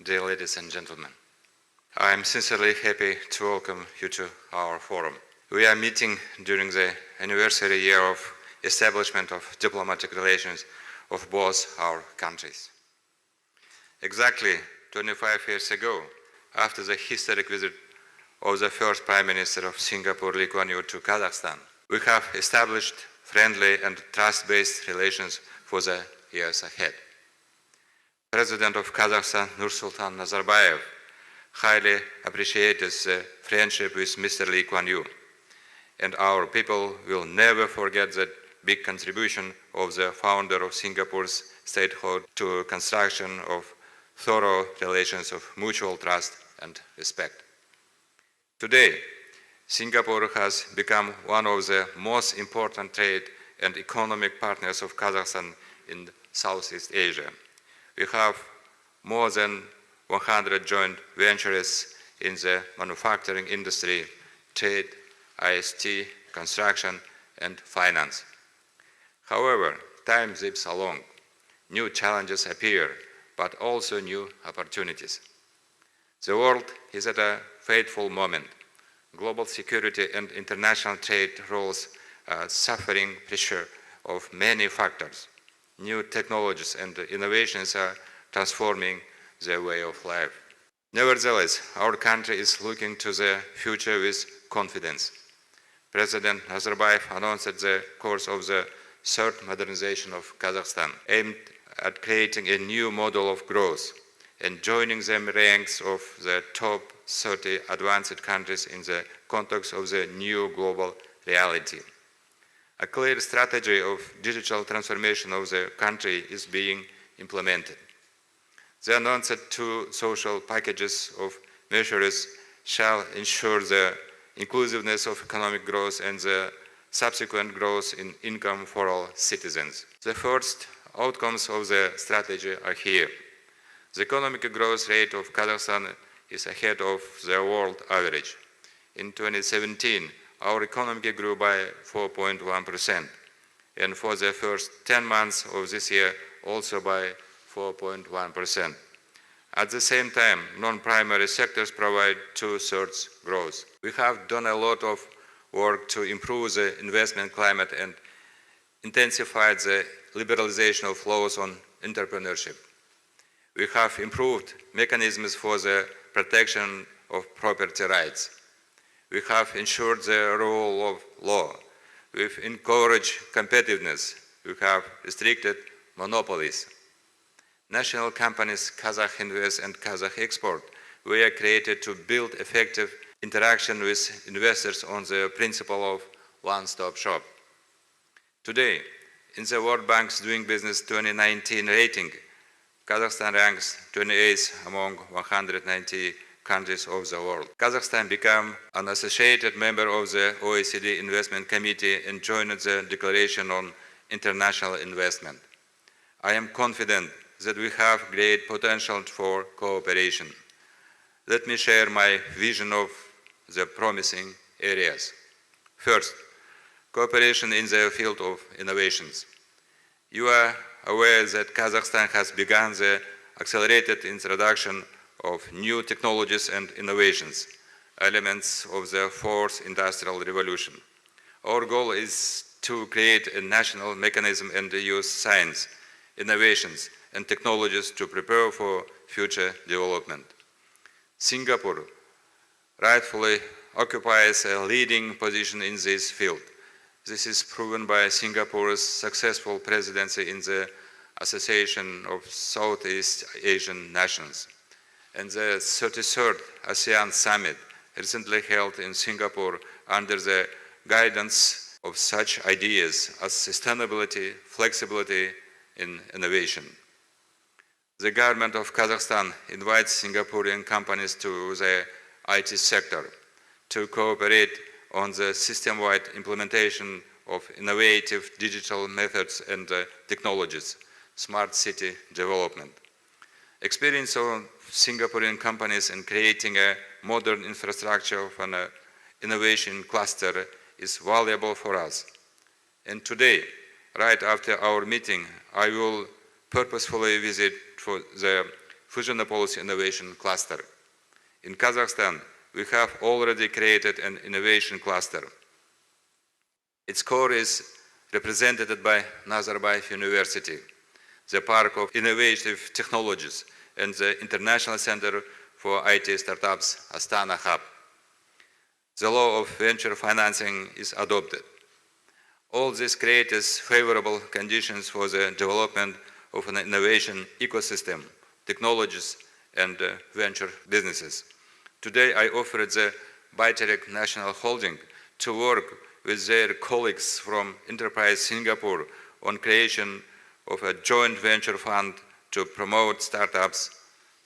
dear ladies and gentlemen. I am sincerely happy to welcome you to our forum. We are meeting during the anniversary year of establishment of diplomatic relations of both our countries. Exactly 25 years ago, after the historic visit of the first Prime Minister of Singapore, Lee Kuan Yew, to Kazakhstan, we have established friendly and trust-based relations for the years ahead. President of Kazakhstan, Nursultan Nazarbayev, highly appreciated the friendship with Mr. Lee Kuan Yew, and our people will never forget the big contribution of the founder of Singapore's statehood to construction of thorough relations of mutual trust and respect. Today, Singapore has become one of the most important trade and economic partners of Kazakhstan in Southeast Asia. We have more than 100 joint ventures in the manufacturing industry, trade, ICT, construction, and finance. However, time zips along. New challenges appear, but also new opportunities. The world is at a fateful moment. Global security and international trade roles are suffering pressure of many factors. New technologies and innovations are transforming the way of life. Nevertheless, our country is looking to the future with confidence. President Nazarbayev announced the course of the third modernization of Kazakhstan, aimed at creating a new model of growth and joining the ranks of the top 30 advanced countries in the context of the new global reality. A clear strategy of digital transformation of the country is being implemented. The announced two social packages of measures shall ensure the inclusiveness of economic growth and the subsequent growth in income for all citizens. The first outcomes of the strategy are here. The economic growth rate of Kazakhstan is ahead of the world average. In 2017, our economy grew by 4.1%, and for the first 10 months of this year, also by 4.1%. At the same time, non-primary sectors provide 2/3 growth. We have done a lot of work to improve the investment climate and intensify the liberalization of laws on entrepreneurship. We have improved mechanisms for the protection of property rights. We have ensured the rule of law. We've encouraged competitiveness. We have restricted monopolies. National companies Kazakh Invest and Kazakh Export were created to build effective interaction with investors on the principle of one-stop shop. Today, in the World Bank's Doing Business 2019 rating, Kazakhstan ranks 28th among 190 countries of the world. Kazakhstan became an associated member of the OECD Investment Committee and joined the Declaration on International Investment. I am confident that we have great potential for cooperation. Let me share my vision of the promising areas. First, cooperation in the field of innovations. You are aware that Kazakhstan has begun the accelerated introduction of new technologies and innovations, elements of the fourth industrial revolution. Our goal is to create a national mechanism and use science, innovations, and technologies to prepare for future development. Singapore rightfully occupies a leading position in this field. This is proven by Singapore's successful presidency in the Association of Southeast Asian Nations and the 33rd ASEAN Summit recently held in Singapore under the guidance of such ideas as sustainability, flexibility, and innovation. The government of Kazakhstan invites Singaporean companies to the IT sector to cooperate on the system-wide implementation of innovative digital methods and technologies, smart city development. Experience of Singaporean companies in creating a modern infrastructure of an innovation cluster is valuable for us. And today, right after our meeting, I will purposefully visit for the Fusionopolis Innovation Cluster. In Kazakhstan, we have already created an innovation cluster. Its core is represented by Nazarbayev University, the Park of Innovative Technologies, and the International Center for IT Startups, Astana Hub. The law of venture financing is adopted. All this creates favorable conditions for the development of an innovation ecosystem, technologies, and venture businesses. Today, I offered the Biteric National Holding to work with their colleagues from Enterprise Singapore on creation of a joint venture fund to promote startups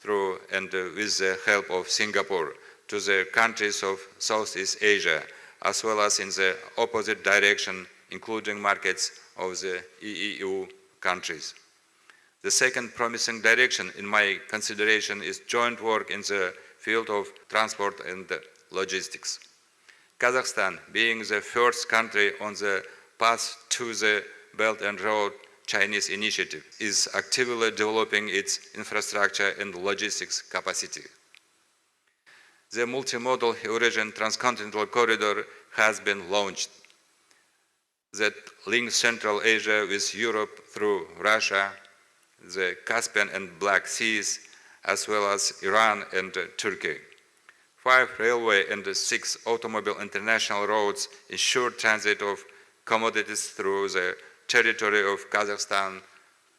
through and with the help of Singapore to the countries of Southeast Asia, as well as in the opposite direction, including markets of the EU countries. The second promising direction in my consideration is joint work in the field of transport and logistics. Kazakhstan, being the first country on the path to the Belt and Road Chinese initiative, is actively developing its infrastructure and logistics capacity. The multimodal Eurasian transcontinental corridor has been launched that links Central Asia with Europe through Russia, the Caspian and Black Seas, as well as Iran and Turkey. 5 railway and 6 automobile international roads ensure transit of commodities through the territory of Kazakhstan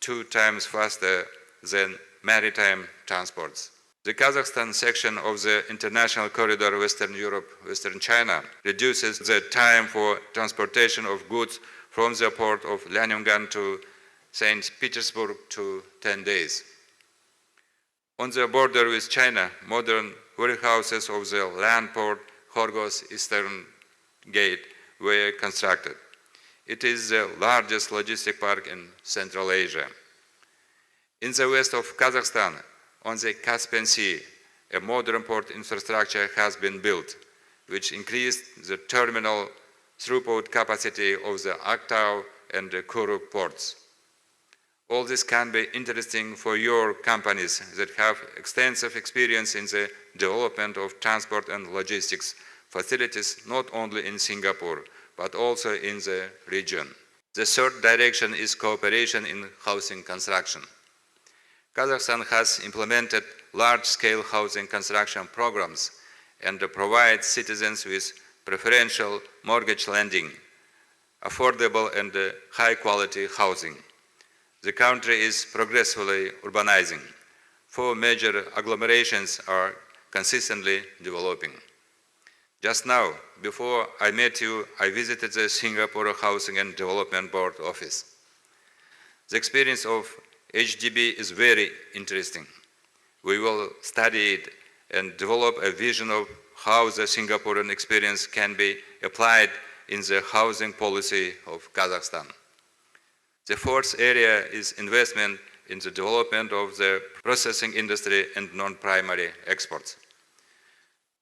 2 times faster than maritime transports. The Kazakhstan section of the international corridor Western Europe, Western China reduces the time for transportation of goods from the port of Liaoningan to St. Petersburg to 10 days. On the border with China, modern warehouses of the land port Horgos Eastern Gate were constructed. It is the largest logistic park in Central Asia. In the west of Kazakhstan, on the Caspian Sea, a modern port infrastructure has been built, which increased the terminal throughput capacity of the Aktau and the Kuruk ports. All this can be interesting for your companies that have extensive experience in the development of transport and logistics facilities, not only in Singapore, but also in the region. The third direction is cooperation in housing construction. Kazakhstan has implemented large-scale housing construction programs and provides citizens with preferential mortgage lending, affordable and high-quality housing. The country is progressively urbanizing. 4 major agglomerations are consistently developing. Just now, before I met you, I visited the Singapore Housing and Development Board office. The experience of HDB is very interesting. We will study it and develop a vision of how the Singaporean experience can be applied in the housing policy of Kazakhstan. The fourth area is investment in the development of the processing industry and non-primary exports.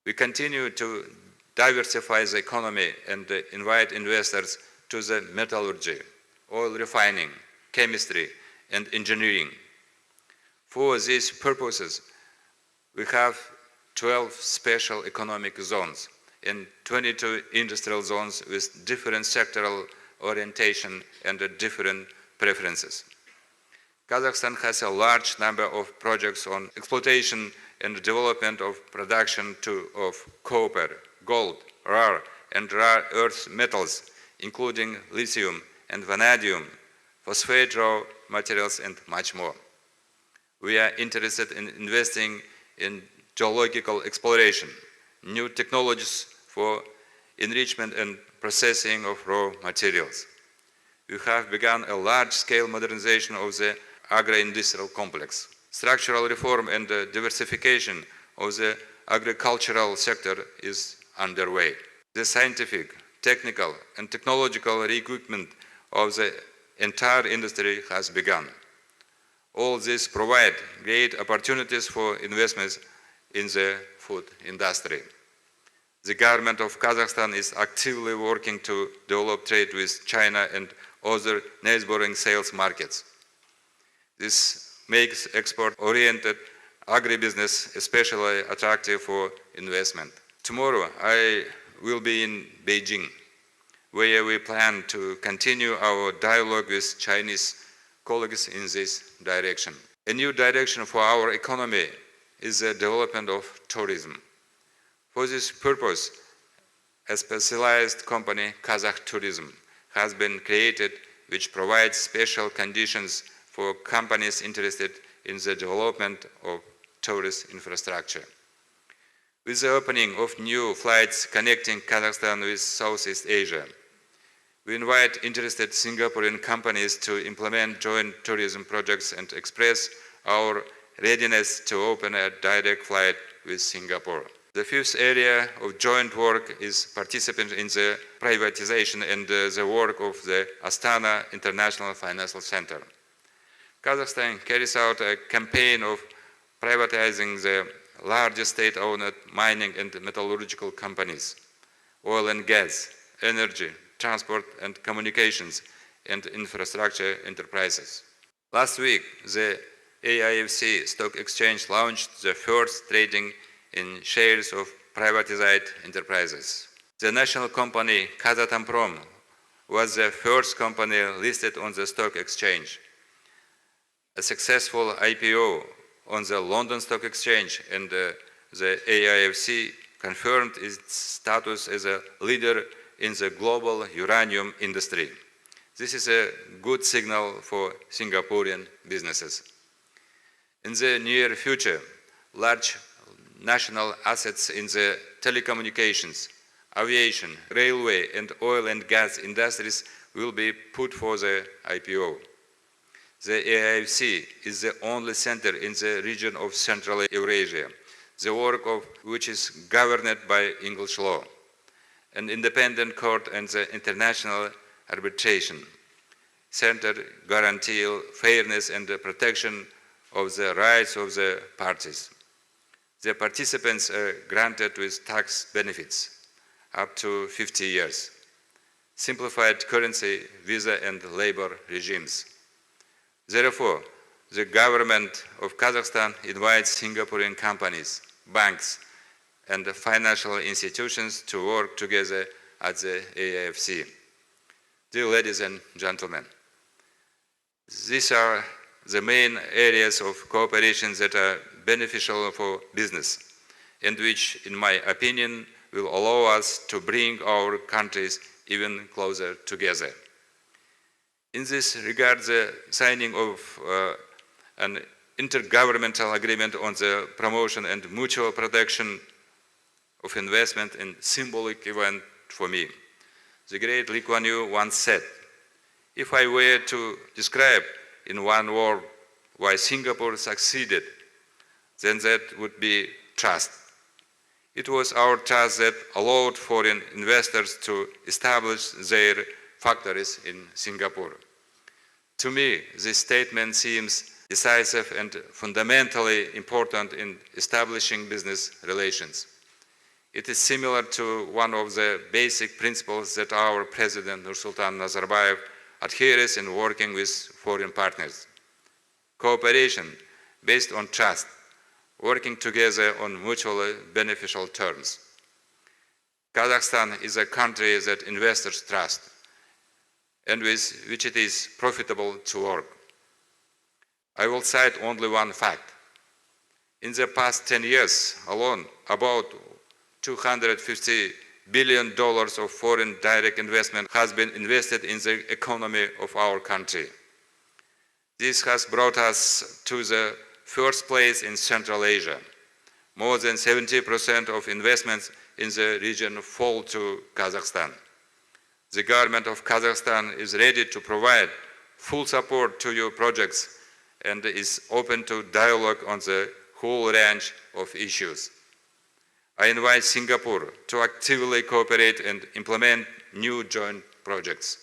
We continue to diversify the economy and invite investors to the metallurgy, oil refining, chemistry, and engineering. For these purposes, we have 12 special economic zones and 22 industrial zones with different sectoral orientation and different preferences. Kazakhstan has a large number of projects on exploitation and development of production of copper, gold, rare and rare earth metals, including lithium and vanadium, phosphate raw materials, and much more. We are interested in investing in geological exploration, new technologies for enrichment and processing of raw materials. We have begun a large-scale modernization of the agro-industrial complex. Structural reform and diversification of the agricultural sector is underway. The scientific, technical, and technological re-equipment of the entire industry has begun. All this provides great opportunities for investments in the food industry. The government of Kazakhstan is actively working to develop trade with China and other neighboring sales markets. This makes export-oriented agribusiness especially attractive for investment. Tomorrow I will be in Beijing, where we plan to continue our dialogue with Chinese colleagues in this direction. A new direction for our economy is the development of tourism. For this purpose, a specialized company, Kazakh Tourism, has been created, which provides special conditions for companies interested in the development of tourist infrastructure. With the opening of new flights connecting Kazakhstan with Southeast Asia, we invite interested Singaporean companies to implement joint tourism projects and express our readiness to open a direct flight with Singapore. The fifth area of joint work is participation in the privatization and the work of the Astana International Financial Center. Kazakhstan carries out a campaign of privatizing the largest state-owned mining and metallurgical companies, oil and gas, energy, transport and communications, and infrastructure enterprises. Last week, the AIFC Stock Exchange launched the first trading in shares of privatized enterprises. The national company Kazatomprom was the first company listed on the stock exchange. A successful IPO on the London Stock Exchange and the AIFC confirmed its status as a leader in the global uranium industry. This is a good signal for Singaporean businesses. In the near future, large national assets in the telecommunications, aviation, railway, and oil and gas industries will be put for the IPO. The AIFC is the only center in the region of Central Eurasia, the work of which is governed by English law, an independent court and the international arbitration center guarantee fairness and the protection of the rights of the parties. The participants are granted with tax benefits up to 50 years, simplified currency, visa and labor regimes. Therefore, the government of Kazakhstan invites Singaporean companies, banks, and financial institutions to work together at the AIFC. Dear ladies and gentlemen, these are the main areas of cooperation that are beneficial for business and which, in my opinion, will allow us to bring our countries even closer together. In this regard, the signing of an intergovernmental agreement on the promotion and mutual protection of investment is a symbolic event for me. The great Lee Kuan Yew once said, "If I were to describe in one word why Singapore succeeded, then that would be trust. It was our trust that allowed foreign investors to establish their factories in Singapore." To me, this statement seems decisive and fundamentally important in establishing business relations. It is similar to one of the basic principles that our President Nursultan Nazarbayev adheres in working with foreign partners. Cooperation based on trust, working together on mutually beneficial terms. Kazakhstan is a country that investors trust and with which it is profitable to work. I will cite only one fact. In the past 10 years alone, about $250 billion of foreign direct investment has been invested in the economy of our country. This has brought us to the first place in Central Asia. More than 70% of investments in the region fall to Kazakhstan. The government of Kazakhstan is ready to provide full support to your projects and is open to dialogue on the whole range of issues. I invite Singapore to actively cooperate and implement new joint projects.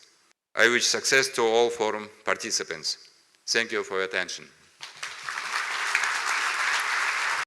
I wish success to all forum participants. Thank you for your attention.